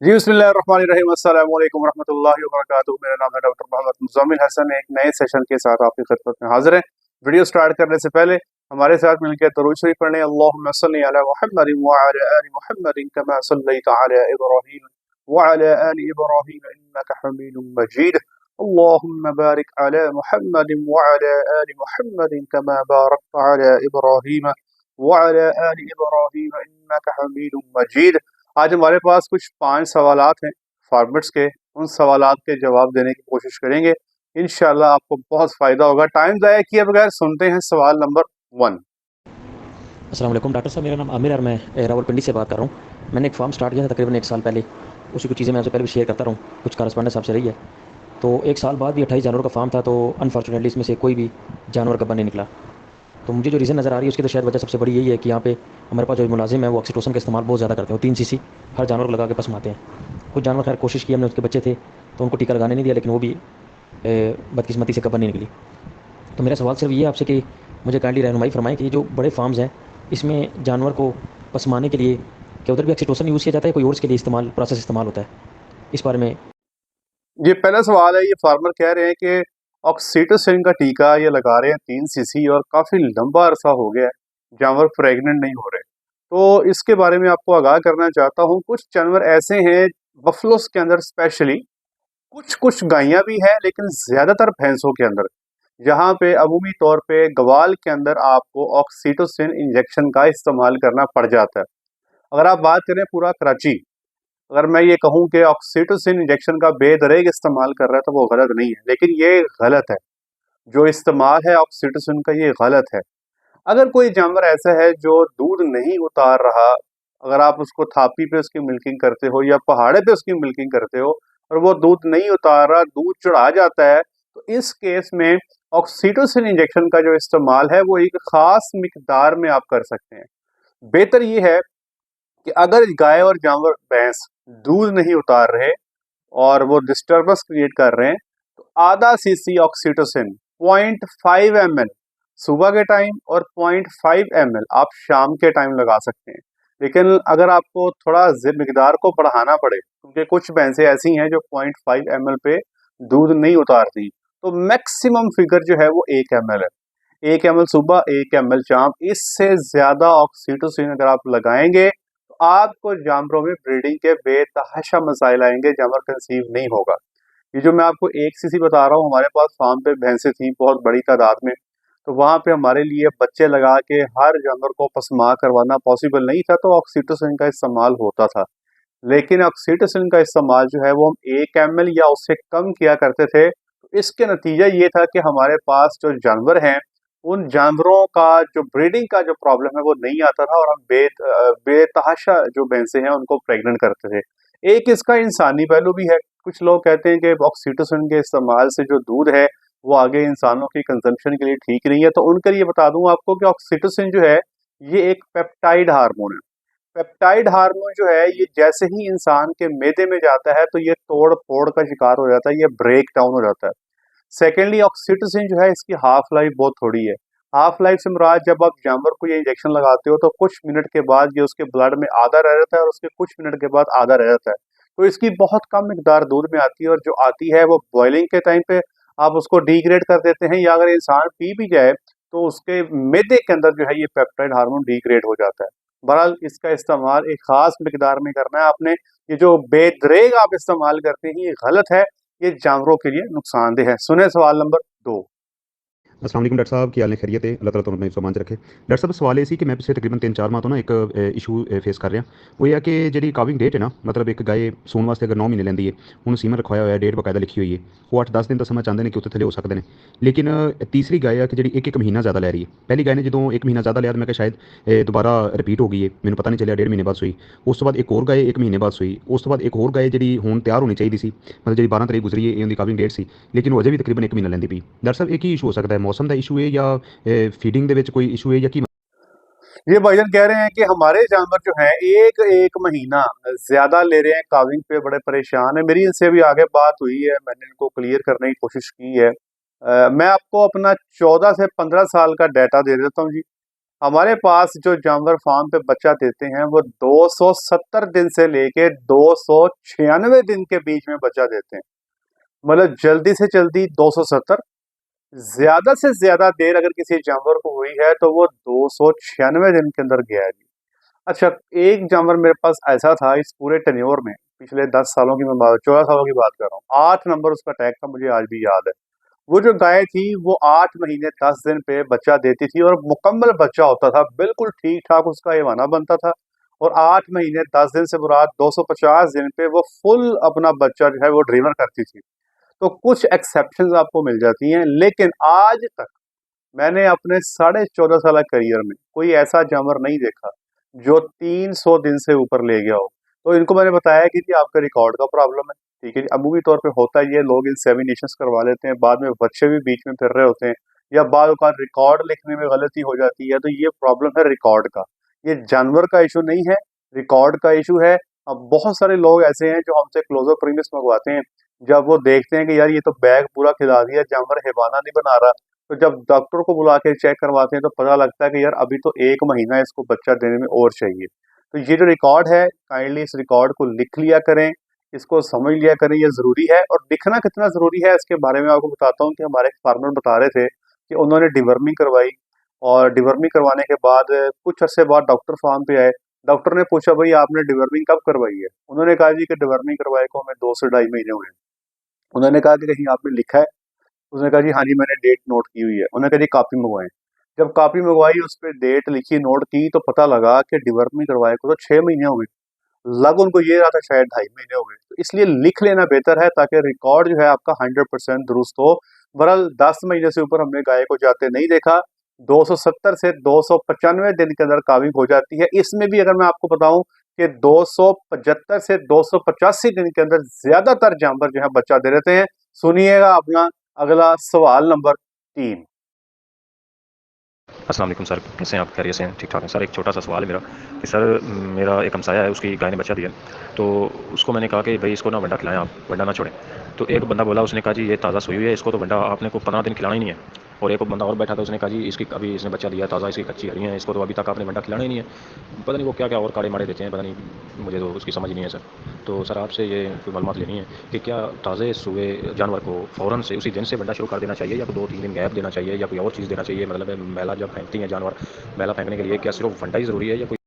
जी बिस्मिल्लाहिर्रहमानिर्रहीम अस्सलाम वालेकुम रहमतुल्लाहि व बरकातुहू। मेरा नाम है डॉक्टर मोहम्मद मुज़म्मिल हसन। एक नए सेशन के साथ आपकी खिदमत में हाजिर हैं। वीडियो स्टार्ट करने से पहले हमारे साथ मिलकर दरूद शरीफ पढ़ें। अल्लाहुम्मा सल्लि अला मुहम्मदिन व अला आलि मुहम्मदिन कमा सल्लैता अला इब्राहीम व अला आलि इब्राहीम इन्नका हमीदुम मजीद। अल्लाहुम्मा बारिक अला मुहम्मदिन व अला आलि मुहम्मदिन कमा बारकता अला इब्राहीम व अला आलि इब्राहीम इन्नका हमीदुम मजीद। आज हमारे पास कुछ 5 सवालात हैं फॉर्मेट्स के। उन सवालात के जवाब देने की कोशिश करेंगे। इंशाल्लाह आपको बहुत फ़ायदा होगा। टाइम ज़ाया किए बगैर सुनते हैं सवाल नंबर 1। अस्सलाम वालेकुम डॉक्टर साहब, मेरा नाम आमिर और मैं रावलपिंडी से बात कर रहा हूँ। मैंने एक फार्म स्टार्ट किया था तकरीबन 1 साल पहले। उसी कुछ चीज़ें मैं आपसे पहले भी शेयर करता रहूँ, कुछ करस्पॉन्डेंस आपसे रही है। तो 1 साल बाद भी 28 जानवरों का फार्म था, तो अनफॉर्चुनेटली इसमें से कोई भी जानवर गब्बर नहीं निकला। तो मुझे जो रीज़न नज़र आ रही है उसकी तो शायद वजह सबसे बड़ी यही है कि यहाँ पे हमारे पास जो मुलाजिम है वो ऑक्सीटोसिन का इस्तेमाल बहुत ज़्यादा करते हैं। 3 सीसी हर जानवर को लगा के पसमाते हैं। कुछ जानवर खैर कोशिश की हमने, उसके बच्चे थे तो उनको टीका लगाने नहीं दिया, लेकिन वो भी बदकिस्मती से गब्बर नहीं निकली। तो मेरा सवाल सिर्फ ये है आपसे कि मुझे काइंडली रहनुमाई फरमाएं कि ये जो बड़े फार्म्स हैं इसमें जानवर को पसमाने के लिए क्या उधर भी ऑक्सीटोसिन यूज़ किया जाता है, कोई और इसके लिए प्रोसेस इस्तेमाल होता है? इस बारे में। ये पहला सवाल है। ये फार्मर कह रहे हैं कि ऑक्सीटोसिन का टीका ये लगा रहे हैं 3 सीसी और काफ़ी लंबा अरसा हो गया है, जानवर प्रेग्नेंट नहीं हो रहे। तो इसके बारे में आपको आगाह करना चाहता हूँ। कुछ जानवर ऐसे हैं बफलोस के अंदर स्पेशली, कुछ कुछ गायें भी हैं लेकिन ज़्यादातर भैंसों के अंदर, जहाँ पे अमूमी तौर पे गवाल के अंदर आपको ऑक्सीटोसिन इंजेक्शन का इस्तेमाल करना पड़ जाता है। अगर आप बात करें पूरा कराची, अगर मैं ये कहूँ कि ऑक्सीटोसिन इंजेक्शन का बेदरेग इस्तेमाल कर रहा है तो वो गलत नहीं है, लेकिन ये गलत है। जो इस्तेमाल है ऑक्सीटोसिन का ये गलत है। अगर कोई जानवर ऐसा है जो दूध नहीं उतार रहा, अगर आप उसको थापी पे उसकी मिल्किंग करते हो या पहाड़े पे उसकी मिल्किंग करते हो और वो दूध नहीं उतार रहा, दूध चढ़ा जाता है, तो इस केस में ऑक्सीटोसिन इंजेक्शन का जो इस्तेमाल है वो एक खास मिकदार में आप कर सकते हैं। बेहतर ये है कि अगर गाय और जानवर भैंस दूध नहीं उतार रहे और वो डिस्टर्बेंस क्रिएट कर रहे हैं, तो आधा सीसी ऑक्सीटोसिन 0.5 ml सुबह के टाइम और 0.5 ml आप शाम के टाइम लगा सकते हैं। लेकिन अगर आपको थोड़ा मिकदार को बढ़ाना पड़े, क्योंकि कुछ भैंसें ऐसी हैं जो 0.5 ml पे दूध नहीं उतारती, तो मैक्सिमम फिगर जो है वो 1 ml है। 1 ml सुबह, 1 ml शाम। इससे ज्यादा ऑक्सीटोसिन अगर आप लगाएंगे तो आपको जानवरों में ब्रीडिंग के बेतहाशा मसाइल आएंगे, जानवर कंसीव नहीं होगा। ये जो मैं आपको 1 सीसी बता रहा हूँ, हमारे पास फार्म पे भैंसें थी बहुत बड़ी तादाद में, तो वहाँ पे हमारे लिए बच्चे लगा के हर जानवर को पसमा करवाना पॉसिबल नहीं था, तो ऑक्सीटोसिन का इस्तेमाल होता था। लेकिन ऑक्सीटोसिन का इस्तेमाल जो है वो हम 1 ml या उससे कम किया करते थे। तो इसके नतीजा ये था कि हमारे पास जो जानवर हैं, उन जानवरों का जो ब्रीडिंग का जो प्रॉब्लम है वो नहीं आता था और हम बेतहाशा जो भैंसें हैं उनको प्रेग्नेंट करते थे। एक इसका इंसानी पहलू भी है। कुछ लोग कहते हैं कि ऑक्सीटोसिन के इस्तेमाल से जो दूध है वो आगे इंसानों की कंजम्पशन के लिए ठीक नहीं है। तो उनके लिए बता दूं आपको कि ऑक्सीटोसिन जो है ये एक पेप्टाइड हार्मोन है। पेप्टाइड हार्मोन जो है ये जैसे ही इंसान के मैदे में जाता है तो ये तोड़ फोड़ का शिकार हो जाता है, ये ब्रेक डाउन हो जाता है। सेकेंडली ऑक्सीटोसिन जो है इसकी हाफ लाइफ बहुत थोड़ी है। हाफ लाइफ से मुराद, जब आप जानवर को ये इंजेक्शन लगाते हो तो कुछ मिनट के बाद ये उसके ब्लड में आधा रह जाता है और उसके कुछ मिनट के बाद आधा रह जाता है। तो इसकी बहुत कम मिकदार दूध में आती है और जो आती है वो बॉइलिंग के टाइम पे आप उसको डिग्रेड कर देते हैं, या अगर इंसान पी भी जाए तो उसके मैदे के अंदर जो है ये पेप्टाइड हार्मोन डिग्रेड हो जाता है। बहरहाल इसका इस्तेमाल एक खास मिकदार में करना है आपने। ये जो बेदरेग आप इस्तेमाल करते हैं ये गलत है, ये जानवरों के लिए नुकसानदेह है। सुने सवाल नंबर 2। अस्सलाम वालेकुम डॉक्टर साहब, की हाल है? खैरियत है? अल्लाह ताला तुहानू अपने ईमान च रखे। डॉक्टर साहब सवाल ये सी कि मैं पिछले तकरीबन 3-4 माह तो ना एक इशू फेस कर रहा। वो ये है कि जी काविंग डेट है ना, मतलब एक गाय सून वास्ते अगर 9 महीने लैंदी है, उन्होंने सीमन रखवाया हुआ है, डेट बकायदा लिखी हुई है। वो 8-10 दिन तो समय चाहते हैं कि उत्ते थले हो सकते हैं। लेकिन तीसरी गाय है कि जी एक महीना ज़्यादा लै रही है। पहली गाय ने जो 1 महीना ज़्यादा लिया तो मैं शायद दोबारा रिपीट हो गई है, मैंने पता नहीं चलिया, 1.5 महीने बाद सूई। उस तो बाद एक और गाय 1 महीने बाद सूई। उस तो बाद एक और गाय जी हुण तैयार होनी चाहिए सी, मतलब जी 12 तारीख गुजरी है, ये उनकी काविंग डेट सी, लेकिन वो अजे भी तकरीबन 1 महीना लैंदी पई। डॉक्टर साहब एक ही इशू हो सकता है, मौसम का इशू है या फीडिंग दे विच कोई इशू है या की? ये भाईजान कह रहे हैं कि हमारे जानवर जो हैं एक एक महीना ज्यादा ले रहे हैं, काविंग पे बड़े परेशान है। मेरी इनसे भी आगे बात हुई है, मैंने इनको क्लियर करने की कोशिश की है। मैं आपको अपना 14 से 15 साल का डाटा दे देता हूँ जी। हमारे पास जो जानवर फार्म पे बच्चा देते हैं वो 270 दिन से लेके 296 दिन के बीच में बच्चा देते हैं। मतलब जल्दी से जल्दी 270, ज्यादा से ज्यादा देर अगर किसी जानवर को हुई है तो वो 296 दिन के अंदर गया है जी। अच्छा, एक जानवर मेरे पास ऐसा था इस पूरे टेन्योर में, पिछले 10 सालों की मैं 14 सालों की बात कर रहा हूँ, 8 नंबर उसका टैग था, मुझे आज भी याद है। वो जो गाय थी वो 8 महीने 10 दिन पे बच्चा देती थी और मुकम्मल बच्चा होता था, बिल्कुल ठीक ठाक उसका एवाना बनता था। और 8 महीने 10 दिन से मुराद 250 दिन पे वो फुल अपना बच्चा जो है वो डिलीवर करती थी। तो कुछ एक्सेप्शंस आपको मिल जाती हैं, लेकिन आज तक मैंने अपने 14.5 साल करियर में कोई ऐसा जानवर नहीं देखा जो 300 दिन से ऊपर ले गया हो। तो इनको मैंने बताया कि जी आपका रिकॉर्ड का प्रॉब्लम है, ठीक है जी। अमूमी तौर पे होता ही है, लोग इंसेमिनेशंस करवा लेते हैं, बाद में बच्चे भी बीच में फिर रहे होते हैं, या बाद का रिकॉर्ड लिखने में गलती हो जाती है, तो ये प्रॉब्लम है रिकॉर्ड का। ये जानवर का इशू नहीं है, रिकॉर्ड का इशू है। अब बहुत सारे लोग ऐसे हैं जो हमसे क्लोजर प्रीमियस मंगवाते हैं, जब वो देखते हैं कि यार ये तो बैग पूरा खिला दिया, जानवर हिबाना नहीं बना रहा, तो जब डॉक्टर को बुला के चेक करवाते हैं तो पता लगता है कि यार अभी तो 1 महीना इसको बच्चा देने में और चाहिए। तो ये जो रिकॉर्ड है, काइंडली इस रिकॉर्ड को लिख लिया करें, इसको समझ लिया करें, ये ज़रूरी है। और दिखना कितना ज़रूरी है इसके बारे में आपको बताता हूँ कि हमारे एक फार्मर बता रहे थे कि उन्होंने डिवर्मिंग करवाई, और डिवर्मिंग करवाने के बाद कुछ अरसे बाद डॉक्टर फार्म पे आए। डॉक्टर ने पूछा भाई आपने डिवर्मिंग कब करवाई है? उन्होंने कहा जी कि डिवर्मिंग करवाए को हमें 2 से ढाई महीने हुए हैं। उन्होंने कहा कि कहीं आपने लिखा है? उसने कहा जी हाँ जी मैंने डेट नोट की हुई है। उन्होंने कहा जी कॉपी मंगवाएं। जब कॉपी मंगवाई, उस पर डेट लिखी, नोट की, तो पता लगा कि डिवर्मिंग करवाए को तो 6 महीने हो गए। लग उनको ये रहा था शायद 2.5 महीने हो गए। तो इसलिए लिख लेना बेहतर है ताकि रिकॉर्ड जो है आपका 100% दुरुस्त हो। बहरहाल 10 महीने से ऊपर हमने गाय को जाते नहीं देखा। 270 से 295 दिन के अंदर काविंग हो जाती है। इसमें भी अगर मैं आपको बताऊं कि 275 से 285 दिन के अंदर ज्यादातर जानवर जो है बच्चा दे देते हैं। सुनिएगा अपना अगला सवाल नंबर 3। अस्सलाम वालेकुम सर, कैसे हैं आप? खैरियत से हैं? ठीक ठाक हैं सर। एक छोटा सा सवाल है मेरा कि सर मेरा एक हमसाया है, उसकी गाय ने बच्चा दिया, तो उसको मैंने कहा कि भाई इसको ना वंडा खिलाएं, आप वंडा ना छोड़ें। तो एक बंदा बोला, उसने कहा जी ये ताज़ा सोई हुई है, इसको तो वंडा आपने को 15 दिन खिलाना ही नहीं है। और एक बंदा और बैठा था, उसने कहा जी इसकी अभी इसने बच्चा दिया ताज़ा, इसकी कच्ची हरी है, इसको तो अभी तक आपने वंडा खिलाना ही नहीं है। पता नहीं वो क्या क्या और काड़े माड़े देते हैं, पता नहीं, मुझे तो उसकी समझ नहीं है सर। तो सर आपसे ये कोई मालूमात लेनी है कि क्या ताज़े सूए जानवर को फ़ौरन से उसी दिन से वंडा शुरू कर देना चाहिए, या 2-3 दिन गैप देना चाहिए, या कोई और चीज़ देना चाहिए? मतलब मैला जब फेंकती हैं जानवर, मैला फेंकने के लिए क्या सिर्फ वंडा ही ज़रूरी है, या कोई?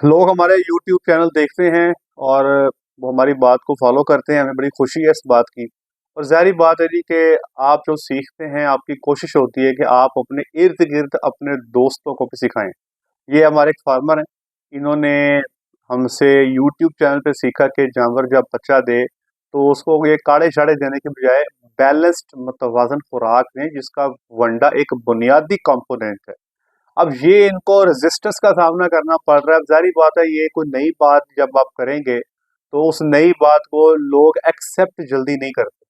लोग हमारे यूट्यूब चैनल देखते हैं और वो हमारी बात को फॉलो करते हैं, हमें बड़ी खुशी है इस बात की। और ज़ाहिर बात है जी कि आप जो सीखते हैं, आपकी कोशिश होती है कि आप अपने इर्द गिर्द अपने दोस्तों को भी सिखाएं। ये हमारे एक फार्मर हैं, इन्होंने हमसे यूट्यूब चैनल पे सीखा कि जानवर जब बच्चा दे तो उसको ये काढ़े शाढ़े देने के बजाय बैलेंस्ड मतवाजन खुराक दें, जिसका वंडा एक बुनियादी कंपोनेंट है। अब ये इनको रेजिस्टेंस का सामना करना पड़ रहा है। अब ज़ाहिर बात है, ये कोई नई बात जब आप करेंगे तो उस नई बात को लोग एक्सेप्ट जल्दी नहीं करते,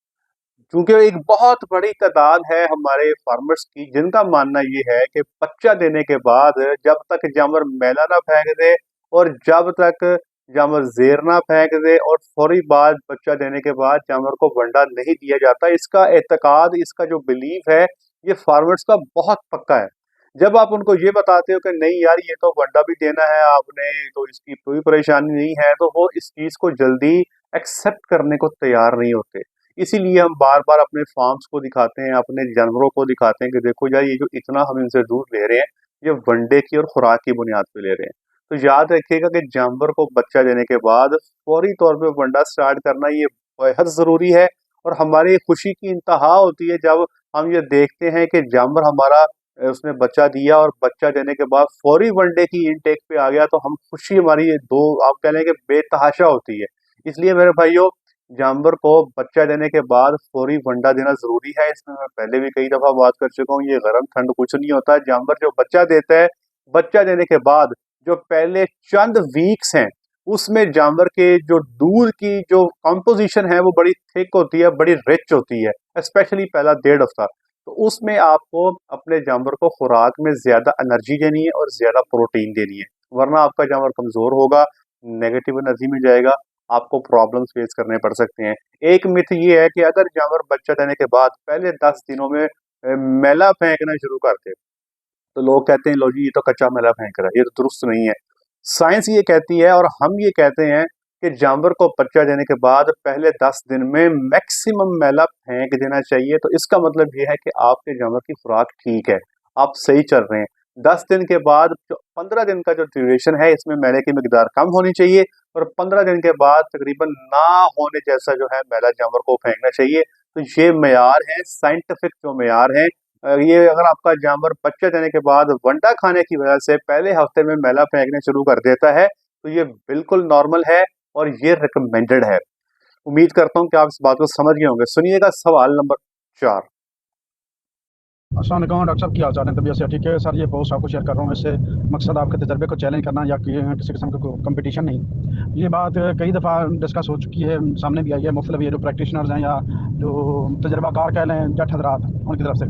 क्योंकि एक बहुत बड़ी तादाद है हमारे फार्मर्स की जिनका मानना ये है कि बच्चा देने के बाद जब तक जानवर मैला ना फेंक दे और जब तक जानवर जेर ना फेंक दे और फौरी बाद बच्चा देने के बाद जानवर को वंडा नहीं दिया जाता, इसका एतकाद, इसका जो बिलीफ है, ये फार्मर्स का बहुत पक्का है। जब आप उनको ये बताते हो कि नहीं यार ये तो वंडा भी देना है आपने, तो इसकी कोई परेशानी नहीं है, तो वो इस चीज को जल्दी एक्सेप्ट करने को तैयार नहीं होते। इसीलिए हम बार बार अपने फार्म्स को दिखाते हैं, अपने जानवरों को दिखाते हैं कि देखो यार ये जो इतना हम इनसे दूध ले रहे हैं, ये वनडे की और खुराक की बुनियाद पे ले रहे हैं। तो याद रखिएगा कि जानवर को बच्चा देने के बाद फौरी तौर पे वंडा स्टार्ट करना ये बेहद ज़रूरी है। और हमारी खुशी की इंतहा होती है जब हम ये देखते हैं कि जानवर हमारा उसने बच्चा दिया और बच्चा देने के बाद फौरी वनडे की इनटेक पे आ गया, तो हम खुशी हमारी ये दो आप कह लें कि बेतहाशा होती है। इसलिए मेरे भाइयों, जानवर को बच्चा देने के बाद फौरी वंडा देना ज़रूरी है। इसमें मैं पहले भी कई दफ़ा बात कर चुका हूँ, ये गरम ठंड कुछ नहीं होता। जानवर जो बच्चा देता है, बच्चा देने के बाद जो पहले चंद वीक्स हैं, उसमें जानवर के जो दूध की जो कंपोज़िशन है वो बड़ी थिक होती है, बड़ी रिच होती है, स्पेशली पहला 1.5 हफ्ता। तो उसमें आपको अपने जानवर को खुराक में ज़्यादा एनर्जी देनी है और ज़्यादा प्रोटीन देनी है, वरना आपका जानवर कमज़ोर होगा, नेगेटिव एनर्जी में जाएगा, आपको प्रॉब्लम्स फेस करने पड़ सकते हैं। एक मिथ ये है कि अगर जानवर बच्चा देने के बाद पहले 10 दिनों में मैला फेंकना शुरू कर दे, तो लोग कहते हैं लो जी ये तो कच्चा मैला फेंक रहा है, ये तो दुरुस्त नहीं है। साइंस ये कहती है और हम ये कहते हैं कि जानवर को बच्चा देने के बाद पहले 10 दिन में मैक्सिमम मैला फेंक देना चाहिए। तो इसका मतलब ये है कि आपके जानवर की खुराक ठीक है, आप सही चल रहे हैं। 10 दिन के बाद जो 15 दिन का जो ड्यूरेशन है, इसमें मैले की मिकदार कम होनी चाहिए और 15 दिन के बाद तकरीबन ना होने जैसा जो है मैला जानवर को फेंकना चाहिए। तो ये मेयार है, साइंटिफिक जो मेयार है। ये अगर आपका जानवर बच्चा देने के बाद वंडा खाने की वजह से पहले हफ्ते में मैला फेंकने शुरू कर देता है, तो ये बिल्कुल नॉर्मल है और ये रिकमेंडेड है। उम्मीद करता हूँ कि आप इस बात को समझ गए होंगे। सुनिएगा सवाल नंबर 4। अस्सलाम वालेकुम डॉक्टर साहब, की हाल चाल है? तबीयत से ठीक है सर? ये पोस्ट आपको शेयर कर रहा हूँ, इससे मकसद आपके तजर्बे को चैलेंज करना या किसी किस्म का कंपटीशन नहीं। ये बात कई दफ़ा डिस्कस हो चुकी है, सामने भी आई है। मुख्तलिफ ये जो प्रैक्टिशनर्स हैं या जो तजर्बाकार कह लें जट हजरात, उनकी तरफ से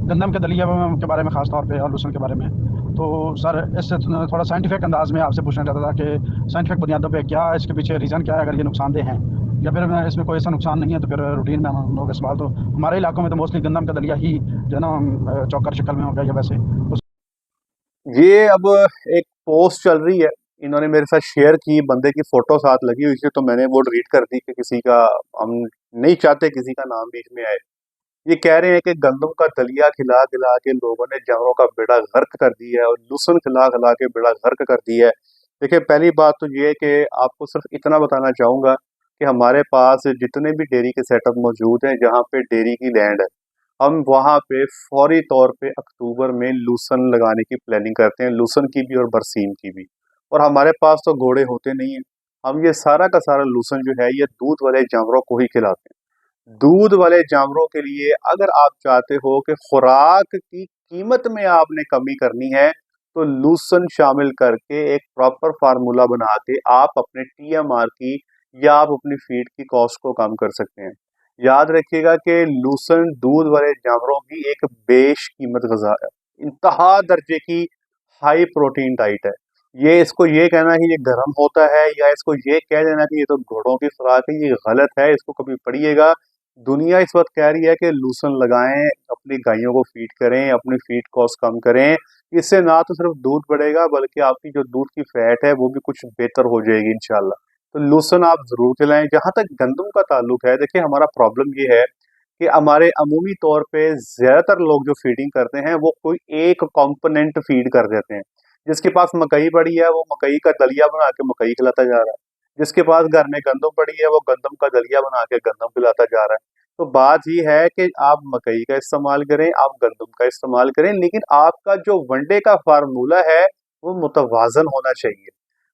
गंदम के दलिया के बारे में ख़ास तौर पे और लहसुन के बारे में। तो सर इससे थोड़ा साइंटिफिक अंदाज में आपसे पूछना चाहता था कि साइंटिफिक बुनियादों पे क्या इसके पीछे रीज़न क्या है, अगर ये नुकसानदेह हैं या फिर इसमें कोई ऐसा नुकसान नहीं है तो फिर रूटीन में हम लोग इस्तेमाल। तो हमारे इलाकों में तो मोस्टली गंदम का दलिया ही जो है ना चौकर शक्ल में हो गया या वैसे तो ये अब एक पोस्ट चल रही है, इन्होंने मेरे साथ शेयर की, बंदे की फोटो साथ लगी हुई थी, तो मैंने वो रीड कर दी कि किसी का, हम नहीं चाहते किसी का नाम बीच में आए। ये कह रहे हैं कि गंदम का दलिया खिला खिला के लोगों ने जानवरों का बेड़ा गर्क कर दिया है और लहसुन खिला खिला के बेड़ा गर्क कर दिया है। देखिए पहली बात तो ये है कि आपको सिर्फ इतना बताना चाहूँगा कि हमारे पास जितने भी डेयरी के सेटअप मौजूद हैं, जहाँ पे डेयरी की लैंड है, हम वहाँ पे फौरी तौर पे अक्टूबर में लूसन लगाने की प्लानिंग करते हैं, लूसन की भी और बरसीम की भी। और हमारे पास तो घोड़े होते नहीं हैं, हम ये सारा का सारा लूसन जो है ये दूध वाले जानवरों को ही खिलाते हैं। दूध वाले जानवरों के लिए अगर आप चाहते हो कि खुराक की कीमत में आपने कमी करनी है, तो लूसन शामिल करके एक प्रॉपर फार्मूला बना के आप अपने टीएमआर की या आप अपनी फीड की कॉस्ट को कम कर सकते हैं। याद रखिएगा कि लूसन दूध वाले जानवरों की एक बेश कीमत ग़िज़ा है, इंतहा दर्जे की हाई प्रोटीन डाइट है। ये इसको ये कहना कि ये गर्म होता है या इसको ये कह देना कि ये तो घोड़ों की खुराक है, ये गलत है। इसको कभी पढ़िएगा। दुनिया इस वक्त कह रही है कि लूसन लगाएं, अपनी गायों को फीड करें, अपनी फीड कॉस्ट कम करें। इससे ना तो सिर्फ दूध बढ़ेगा बल्कि आपकी जो दूध की फैट है वो भी कुछ बेहतर हो जाएगी इंशाल्लाह। तो लूसन आप ज़रूर खिलाएं। जहाँ तक गंदम का ताल्लुक है, देखिए हमारा प्रॉब्लम ये है कि हमारे अमूमी तौर पे ज़्यादातर लोग जो फीडिंग करते हैं वो कोई एक कंपोनेंट फीड कर देते हैं। जिसके पास मकई पड़ी है वो मकई का दलिया बना के मकई खिलाता जा रहा है, जिसके पास घर में गंदम पड़ी है वो गंदम का दलिया बना के गंदम खिलाता जा रहा है। तो बात ये है कि आप मकई का इस्तेमाल करें, आप गंदम का इस्तेमाल करें, लेकिन आपका जो वनडे का फार्मूला है वो मुतवाज़न होना चाहिए।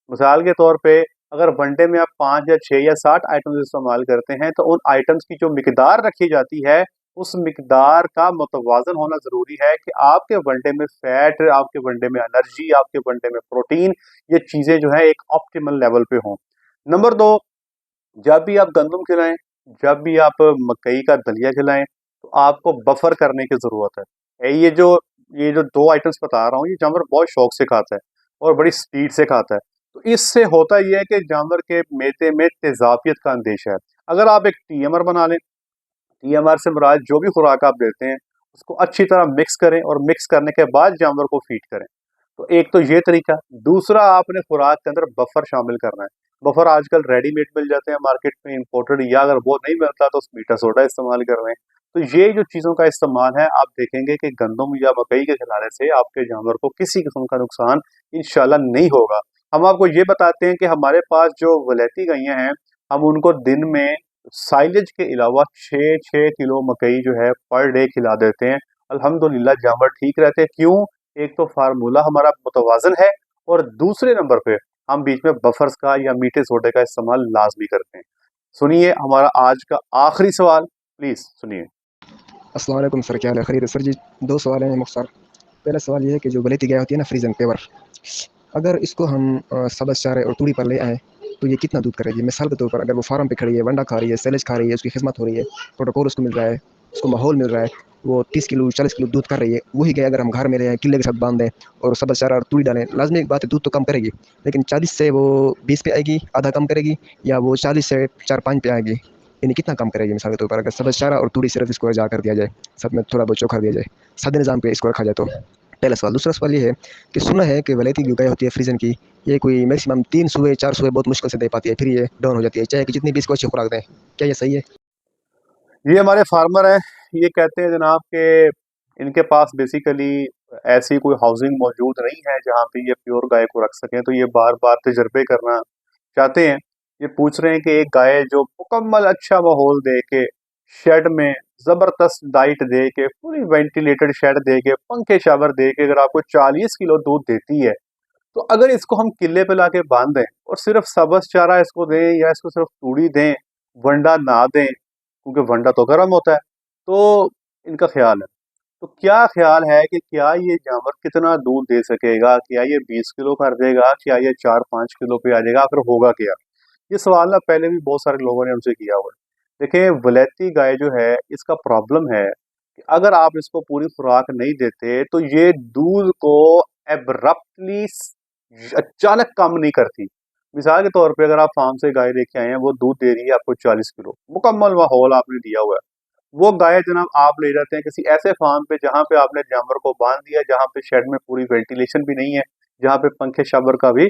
मिसाल के तौर पे अगर वनडे में आप 5 या 6 या 60 आइटम्स इस्तेमाल करते हैं, तो उन आइटम्स की जो मिकदार रखी जाती है, उस मिकदार का मुतवाज़न होना ज़रूरी है कि आपके वनडे में फैट, आपके वनडे में एनर्जी, आपके वनडे में प्रोटीन, ये चीज़ें जो है एक ऑप्टिमल लेवल पे हों। नंबर 2, जब भी आप गंदम खिलाएं, जब भी आप मकई का दलिया खिलाएं, तो आपको बफर करने की ज़रूरत है। ये जो 2 आइटम्स बता रहा हूँ, ये जानवर बहुत शौक से खाता है और बड़ी स्पीड से खाता है। तो इससे होता ये है कि जानवर के मैदे में तेज़ाबियत का अंदेशा है। अगर आप एक टीएमआर बना लें, टीएमआर से मुराद जो भी खुराक आप देते हैं उसको अच्छी तरह मिक्स करें और मिक्स करने के बाद जानवर को फीड करें। तो एक तो ये तरीका। दूसरा, आपने खुराक के अंदर बफर शामिल करना है। बफर आजकल रेडीमेड मिल जाते हैं मार्केट में इंपोर्टेड, या अगर वो नहीं मिलता तो मीठा सोडा इस्तेमाल कर रहे हैं। तो ये जो चीज़ों का इस्तेमाल है, आप देखेंगे कि गंदम या मकई के खिलाने से आपके जानवर को किसी किस्म का नुकसान इंशाल्लाह नहीं होगा। हम आपको ये बताते हैं कि हमारे पास जो वलैती गैयाँ हैं, हम उनको दिन में साइलेज के अलावा 6-6 किलो मकई जो है पर डे खिला देते हैं। अल्हम्दुलिल्लाह जानवर ठीक रहते हैं। क्यों? एक तो फार्मूला हमारा मुतवाज़न है और दूसरे नंबर पे हम बीच में बफर्स का या मीठे सोडे का इस्तेमाल लाजमी करते हैं। सुनिए हमारा आज का आखिरी सवाल, प्लीज़ सुनिए। अस्सलाम वालेकुम सर, क्या हाल है? खैरियत? सर जी 2 सवाल हैं मुख्तसर। पहला सवाल ये है कि जो वलेती गाय होती है ना, फ्रीजन पेवर, अगर इसको हम सब्ज़ चारे और तूड़ी पर ले आएँ तो ये कितना दूध करेगी? मिसाल के तौर पर अगर वो फार्म पे खड़ी है, वंडा खा रही है, सैलेज खा रही है, उसकी खिदमत हो रही है, प्रोटोकॉल उसको मिल रहा है, उसको माहौल मिल रहा है, वो 30 किलो 40 किलो दूध कर रही है। वही गाय अगर हम घर में ले आएँ, किले के साथ बांध दें और सब्ज़ चारा और तूड़ी डालें, लाज़मी एक बात है दूध तो कम करेगी, लेकिन 40 से वो 20 पे आएगी, आधा कम करेगी, या वो 40 से 4-5 पे आएगी? यानी कितना कम करेगी मिसाल के तौर पर अगर सब्ज़ चारा और तूड़ी सिर्फ इसको रजा कर दिया जाए, साथ में थोड़ा बहुत चोखा दिया जाए, सादे निज़ाम पे इसको रखा जाए तो पहला सवाल। दूसरा सवाल ये है कि सुना है कि वलैती जो गाय होती है फ्रीजन की, ये कोई मैक्सिमम 3 सुबह 4 सुबह बहुत मुश्किल से दे पाती है, फिर ये डाउन हो जाती है, चाहे कि जितनी भी इसको अच्छी खुराक दें। क्या ये सही है? ये हमारे फार्मर हैं, ये कहते हैं जनाब कि इनके पास बेसिकली ऐसी कोई हाउसिंग मौजूद नहीं है जहाँ पे ये प्योर गाय को रख सकें, तो ये बार बार तजर्बे करना चाहते हैं। ये पूछ रहे हैं कि एक गाय जो मुकम्मल अच्छा माहौल दे के, शेड में ज़बरदस्त डाइट दे के, पूरी वेंटिलेटेड शेड दे के, पंखे शावर दे के अगर आपको 40 किलो दूध देती है, तो अगर इसको हम किले पे लाके बांध दें और सिर्फ सब्ज़ चारा इसको दें या इसको सिर्फ तूड़ी दें, वंडा ना दें, क्योंकि वंडा तो गर्म होता है, तो इनका ख्याल है। तो क्या ख्याल है कि क्या ये जानवर कितना दूध दे सकेगा? क्या ये 20 किलो कर देगा? क्या ये 4-5 किलो पे आ जाएगा? आखिर होगा क्या? ये सवाल ना पहले भी बहुत सारे लोगों ने हमसे किया हुआ है। देखिए, वलैती गाय जो है, इसका प्रॉब्लम है कि अगर आप इसको पूरी खुराक नहीं देते, तो ये दूध को एब्रप्टली अचानक कम नहीं करती। मिसाल के तौर पे अगर आप फार्म से गाय लेके आए हैं, वो दूध दे रही है आपको 40 किलो, मुकम्मल माहौल आपने दिया हुआ है। वो गाय जनाब आप ले जाते हैं किसी ऐसे फार्म पे जहाँ पे आपने जानवर को बांध दिया, जहाँ पे शेड में पूरी वेंटिलेशन भी नहीं है, जहाँ पे पंखे शावर का भी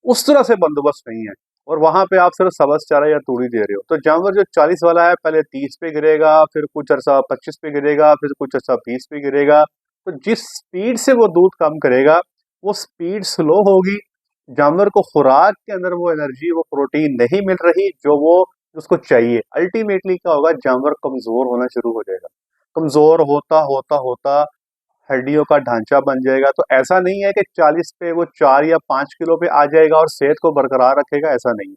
उस तरह से बंदोबस्त नहीं है, और वहां पे आप सिर्फ सब्ज़ चारा या तूड़ी दे रहे हो, तो जानवर जो 40 वाला है पहले 30 पे गिरेगा, फिर कुछ अरसा 25 पे गिरेगा, फिर कुछ अरसा 20 पे गिरेगा। तो जिस स्पीड से वो दूध कम करेगा, वो स्पीड स्लो होगी। जानवर को खुराक के अंदर वो एनर्जी, वो प्रोटीन नहीं मिल रही जो वो उसको चाहिए। अल्टीमेटली क्या होगा, जानवर कमजोर होना शुरू हो जाएगा। कमजोर होता होता होता हड्डियों का ढांचा बन जाएगा। तो ऐसा नहीं है कि 40 पे वो 4 या 5 किलो पे आ जाएगा और सेहत को बरकरार रखेगा, ऐसा नहीं है।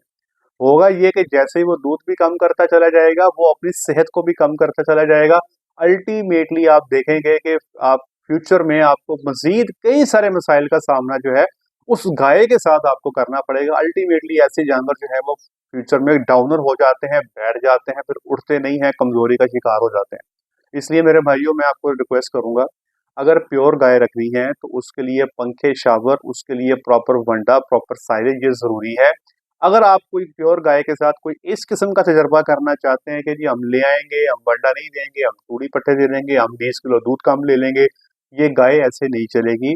होगा ये कि जैसे ही वो दूध भी कम करता चला जाएगा, वो अपनी सेहत को भी कम करता चला जाएगा। अल्टीमेटली आप देखेंगे कि आप फ्यूचर में आपको मजीद कई सारे मसाइल का सामना जो है उस गाय के साथ आपको करना पड़ेगा। अल्टीमेटली ऐसे जानवर जो है वो फ्यूचर में डाउनर हो जाते हैं, बैठ जाते हैं, फिर उठते नहीं हैं, कमजोरी का शिकार हो जाते हैं। इसलिए मेरे भाइयों, मैं आपको रिक्वेस्ट करूंगा, अगर प्योर गाय रखनी है तो उसके लिए पंखे शावर, उसके लिए प्रॉपर वंडा, प्रॉपर साइलेज ये जरूरी है। अगर आप कोई प्योर गाय के साथ कोई इस किस्म का तजर्बा करना चाहते हैं कि जी हम ले आएंगे, हम वंडा नहीं देंगे, हम तूड़ी पट्टे दे देंगे, हम 20 किलो दूध कम ले लेंगे, ये गाय ऐसे नहीं चलेगी,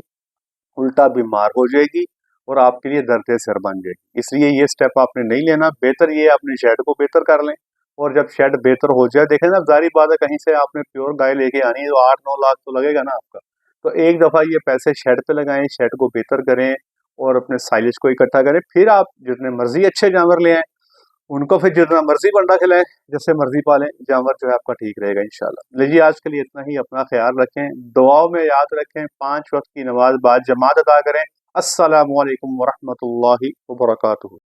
उल्टा बीमार हो जाएगी और आपके लिए दर्द सिर बन जाएगी। इसलिए ये स्टेप आपने नहीं लेना। बेहतर ये अपने शेड को बेहतर कर लें, और जब शेड बेहतर हो जाए, देखें ना, जारी बात है, कहीं से आपने प्योर गाय लेके आनी है तो 8-9 लाख तो लगेगा ना आपका। तो एक दफ़ा ये पैसे शेड पे लगाएं, शेड को बेहतर करें और अपने साइलेज को इकट्ठा करें, फिर आप जितने मर्जी अच्छे जानवर ले आएं, उनको फिर जितना मर्जी बंडा खिलाएं, जैसे मर्जी पालें, जानवर जो है आपका ठीक रहेगा इंशाल्लाह। लीजिए, आज के लिए इतना ही। अपना ख्याल रखें, दुआओं में याद रखें, 5 वक्त की नमाज बाद जमात अदा करें। अस्सलामु अलैकुम वरहमतुल्लाहि वबरकातुहू।